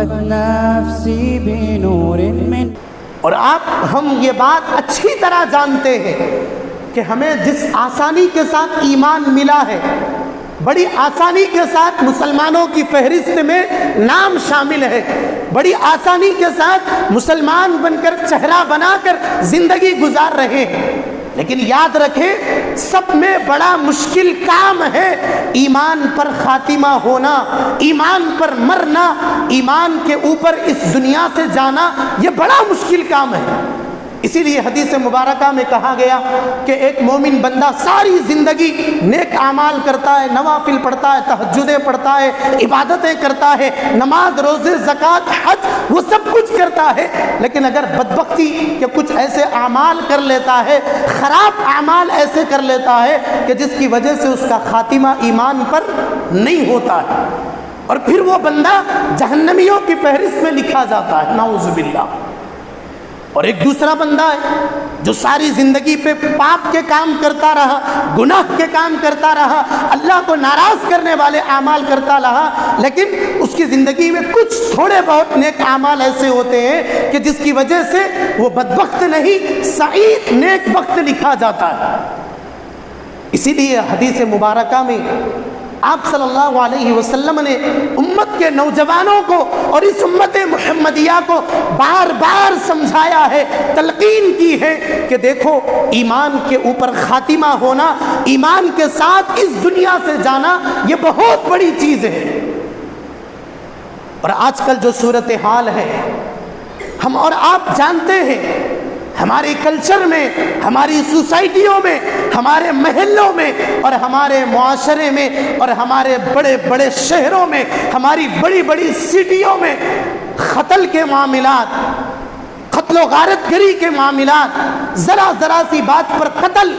ضاقت نفسی بنور من. اور ہم یہ بات اچھی طرح جانتے ہیں کہ ہمیں جس آسانی کے ساتھ ایمان ملا ہے، بڑی آسانی کے ساتھ مسلمانوں کی فہرست میں نام شامل ہے، بڑی آسانی کے ساتھ مسلمان بن کر چہرہ بنا کر زندگی گزار رہے ہیں، لیکن یاد رکھیں سب میں بڑا مشکل کام ہے ایمان پر خاتمہ ہونا، ایمان پر مرنا، ایمان کے اوپر اس دنیا سے جانا، یہ بڑا مشکل کام ہے۔ اسی لیے حدیث مبارکہ میں کہا گیا کہ ایک مومن بندہ ساری زندگی نیک اعمال کرتا ہے، نوافل پڑھتا ہے، تہجدیں پڑھتا ہے، عبادتیں کرتا ہے، نماز، روزے، زکوٰۃ، حج، وہ سب کچھ کرتا ہے، لیکن اگر بدبختی کے کچھ ایسے اعمال کر لیتا ہے، خراب اعمال ایسے کر لیتا ہے کہ جس کی وجہ سے اس کا خاتمہ ایمان پر نہیں ہوتا ہے، اور پھر وہ بندہ جہنمیوں کی فہرست میں لکھا جاتا ہے، نعوذ باللہ۔ اور ایک دوسرا بندہ ہے جو ساری زندگی پہ پاپ کے کام کرتا رہا، گناہ کے کام کرتا رہا، اللہ کو ناراض کرنے والے اعمال کرتا رہا، لیکن اس کی زندگی میں کچھ تھوڑے بہت نیک اعمال ایسے ہوتے ہیں کہ جس کی وجہ سے وہ بدبخت نہیں، سعید نیک بخت لکھا جاتا ہے۔ اسی لیے حدیث مبارکہ میں آپ صلی اللہ علیہ وسلم نے امت کے نوجوانوں کو اور اس امت محمدیہ کو بار بار سمجھایا ہے، تلقین کی ہے کہ دیکھو ایمان کے اوپر خاتمہ ہونا، ایمان کے ساتھ اس دنیا سے جانا، یہ بہت بڑی چیز ہے۔ اور آج کل جو صورتحال ہے ہم اور آپ جانتے ہیں، ہمارے کلچر میں، ہماری سوسائٹیوں میں، ہمارے محلوں میں اور ہمارے معاشرے میں اور ہمارے بڑے بڑے شہروں میں، ہماری بڑی بڑی سٹیوں میں قتل کے معاملات، قتل و غارت گری کے معاملات، ذرا ذرا سی بات پر قتل،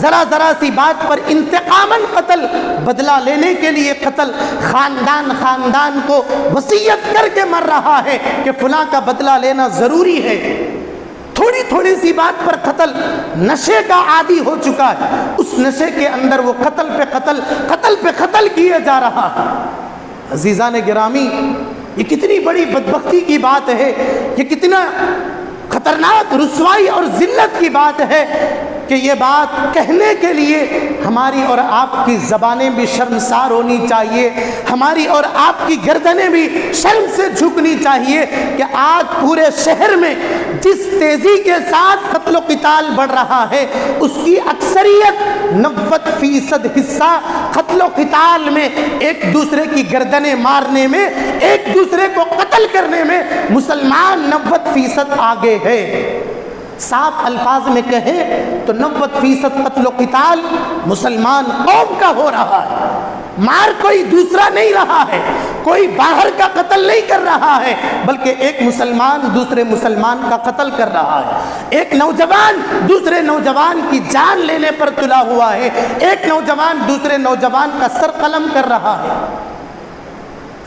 ذرا ذرا سی بات پر انتقاماً قتل، بدلہ لینے کے لیے قتل، خاندان خاندان کو وصیت کر کے مر رہا ہے کہ فلاں کا بدلہ لینا ضروری ہے، تھوڑی تھوڑی سی بات پر قتل، نشے کا عادی ہو چکا ہے، اس نشے کے اندر وہ قتل پہ قتل، قتل پہ قتل کیے جا رہا ہے۔ عزیزان گرامی، یہ کتنی بڑی بدبختی کی بات ہے، یہ کتنا خطرناک رسوائی اور ذلت کی بات ہے کہ یہ بات کہنے کے لیے ہماری اور آپ کی زبانیں بھی شرمسار ہونی چاہیے، ہماری اور آپ کی گردنیں بھی شرم سے جھکنی چاہیے کہ آج پورے شہر میں جس تیزی کے ساتھ قتل و قتال بڑھ رہا ہے، اس کی اکثریت 90% حصہ قتل و قتال میں، ایک دوسرے کی گردنیں مارنے میں، ایک دوسرے کو قتل کرنے میں مسلمان 90% آگے ہے۔ صاف الفاظ میں کہیں تو 90% قتل و قتال مسلمان قوم کا ہو رہا ہے، مار کوئی دوسرا نہیں رہا ہے، کوئی باہر کا قتل نہیں کر رہا ہے، بلکہ ایک مسلمان دوسرے مسلمان کا قتل کر رہا ہے، ایک نوجوان دوسرے نوجوان کی جان لینے پر تلا ہوا ہے، ایک نوجوان دوسرے نوجوان کا سر قلم کر رہا ہے۔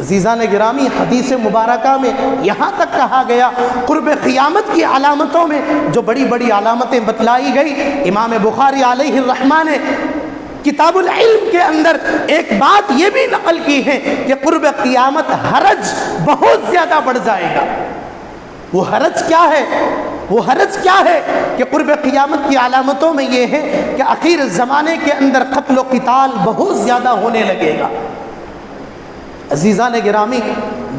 عزیزان گرامی، حدیث مبارکہ میں یہاں تک کہا گیا، قرب قیامت کی علامتوں میں جو بڑی بڑی علامتیں بتلائی گئی، امام بخاری علیہ الرحمہ نے کتاب العلم کے اندر ایک بات یہ بھی نقل کی ہے کہ قرب قیامت حرج بہت زیادہ بڑھ جائے گا۔ وہ حرج کیا ہے؟ وہ حرج کیا ہے کہ قرب قیامت کی علامتوں میں یہ ہے کہ آخر زمانے کے اندر قتل و قتال بہت زیادہ ہونے لگے گا۔ عزیزان گرامی،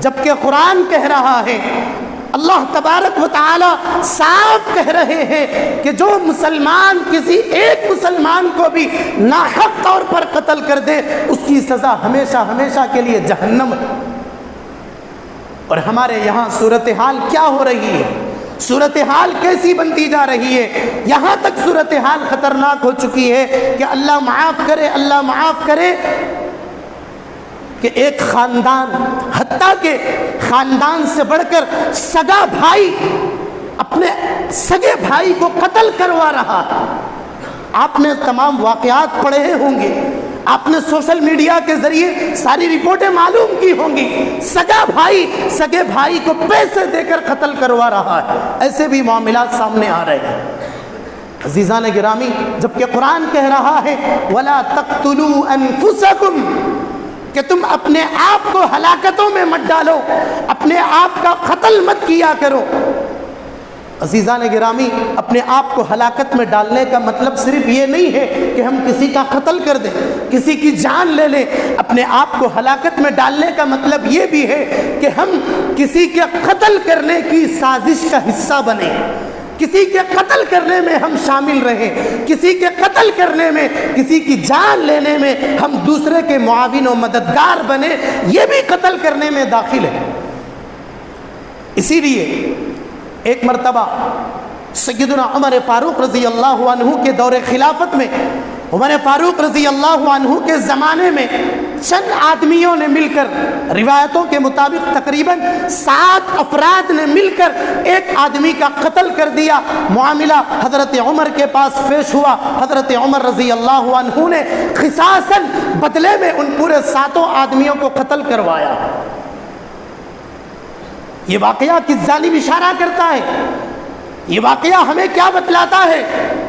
جبکہ قرآن کہہ رہا ہے، اللہ تبارک و تعالی صاف کہہ رہے ہیں کہ جو مسلمان کسی ایک مسلمان کو بھی ناحق طور پر قتل کر دے، اس کی سزا ہمیشہ ہمیشہ کے لیے جہنم ہے۔ اور ہمارے یہاں صورتحال کیا ہو رہی ہے؟ صورتحال کیسی بنتی جا رہی ہے؟ یہاں تک صورتحال خطرناک ہو چکی ہے کہ اللہ معاف کرے، اللہ معاف کرے کہ ایک خاندان، حتیٰ کہ خاندان سے بڑھ کر سگا بھائی اپنے سگے بھائی کو قتل کروا رہا ہے۔ آپ نے تمام واقعات پڑھے ہوں گے، آپ نے سوشل میڈیا کے ذریعے ساری رپورٹیں معلوم کی ہوں گی، سگا بھائی سگے بھائی کو پیسے دے کر قتل کروا رہا ہے، ایسے بھی معاملات سامنے آ رہے ہیں۔ عزیزان گرامی، جبکہ قرآن کہہ رہا ہے وَلَا تَقْتُلُوا أَنفُسَكُمْ، کہ تم اپنے آپ کو ہلاکتوں میں مت ڈالو، اپنے آپ کا قتل مت کیا کرو۔ عزیزان گرامی، اپنے آپ کو ہلاکت میں ڈالنے کا مطلب صرف یہ نہیں ہے کہ ہم کسی کا قتل کر دیں، کسی کی جان لے لیں۔ اپنے آپ کو ہلاکت میں ڈالنے کا مطلب یہ بھی ہے کہ ہم کسی کے قتل کرنے کی سازش کا حصہ بنیں، کسی کے قتل کرنے میں ہم شامل رہیں، کسی کے قتل کرنے میں، کسی کی جان لینے میں ہم دوسرے کے معاون و مددگار بنیں، یہ بھی قتل کرنے میں داخل ہے۔ اسی لیے ایک مرتبہ سیدنا عمر فاروق رضی اللہ عنہ کے دور خلافت میں، عمر فاروق رضی اللہ عنہ کے زمانے میں چند آدمیوں نے مل کر، روایتوں کے مطابق تقریباً 7 افراد نے مل کر ایک آدمی کا قتل کر دیا۔ معاملہ حضرت عمر کے پاس پیش ہوا، حضرت عمر رضی اللہ عنہ نے قصاصاً بدلے میں ان پورے 7 آدمیوں کو قتل کروایا۔ یہ واقعہ کس جانب اشارہ کرتا ہے؟ یہ واقعہ ہمیں کیا بتلاتا ہے؟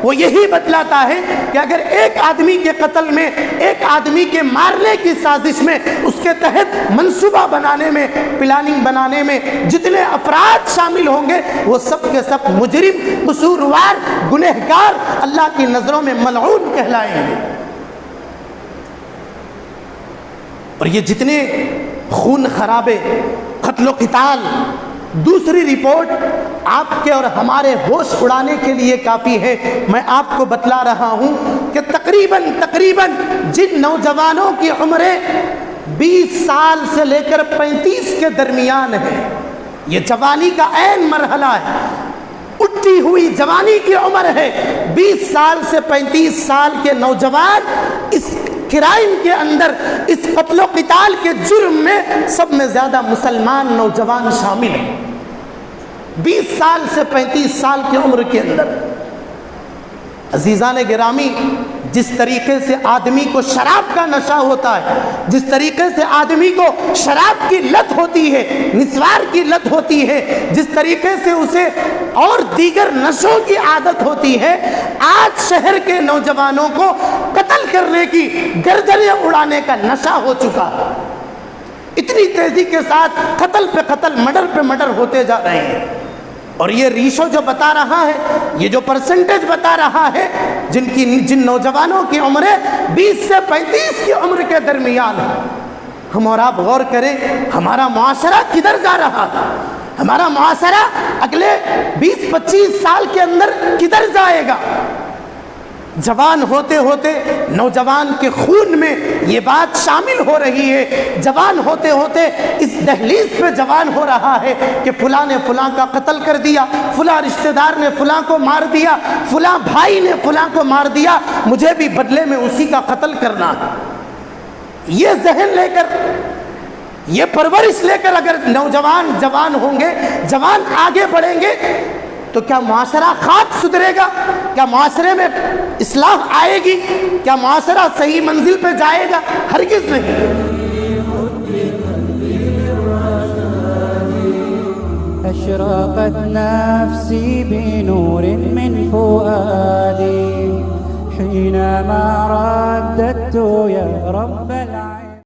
وہ یہی بتلاتا ہے کہ اگر ایک آدمی کے قتل میں، ایک آدمی کے مارنے کی سازش میں، اس کے تحت منصوبہ بنانے میں، پلاننگ بنانے میں جتنے افراد شامل ہوں گے وہ سب کے سب مجرم، قصوروار، گنہگار، اللہ کی نظروں میں ملعون کہلائیں گے۔ اور یہ جتنے خون خرابے، قتل و قتال، دوسری رپورٹ آپ کے اور ہمارے ہوش اڑانے کے لیے کافی ہے۔ میں آپ کو بتلا رہا ہوں کہ تقریباً جن نوجوانوں کی عمریں 20 سال سے لے کر 35 کے درمیان ہے، یہ جوانی کا عین مرحلہ ہے، اٹھتی ہوئی جوانی کی عمر ہے۔ 20 سال سے 35 سال کے نوجوان اس کرائم کے اندر، اس قتل و قتال کے جرم میں سب میں زیادہ مسلمان نوجوان شامل ہیں۔ 20 سال سے 35 سال کی عمر کے اندر عزیزان گرامی، جس طریقے سے آدمی کو شراب کا نشہ ہوتا ہے، جس طریقے سے آدمی کو شراب کی لت ہوتی ہے، نسوار کی لت ہوتی ہے، جس طریقے سے اسے اور دیگر نشوں کی عادت ہوتی ہے، آج شہر کے نوجوانوں کو قتل کرنے کی، گردنیں اڑانے کا نشہ ہو چکا ہے۔ اتنی تیزی کے ساتھ قتل پہ قتل، مرڈر پہ مرڈر ہوتے جا رہے ہیں۔ اور یہ ریشو جو بتا رہا ہے، یہ جو پرسنٹیج بتا رہا ہے، جن نوجوانوں کی عمریں 20 سے 35 کی عمر کے درمیان ہے، ہم اور آپ غور کریں ہمارا معاشرہ کدھر جا رہا ہے؟ ہمارا معاشرہ اگلے 20-25 سال کے اندر کدھر جائے گا؟ جوان ہوتے ہوتے نوجوان کے خون میں یہ بات شامل ہو رہی ہے، جوان ہوتے ہوتے اس دہلیز پہ جوان ہو رہا ہے کہ فلاں نے فلاں کا قتل کر دیا، فلاں رشتہ دار نے فلاں کو مار دیا، فلاں بھائی نے فلاں کو مار دیا، مجھے بھی بدلے میں اسی کا قتل کرنا۔ یہ ذہن لے کر، یہ پرورش لے کر اگر نوجوان جوان ہوں گے، جوان آگے بڑھیں گے، تو کیا معاشرہ خاک سدھرے گا؟ کیا معاشرے میں اصلاح آئے گی؟ کیا معاشرہ صحیح منزل پہ جائے گا؟ ہرگز نہیں۔ أشرقت نفسي بنور من فؤادي حينما رددت يا رب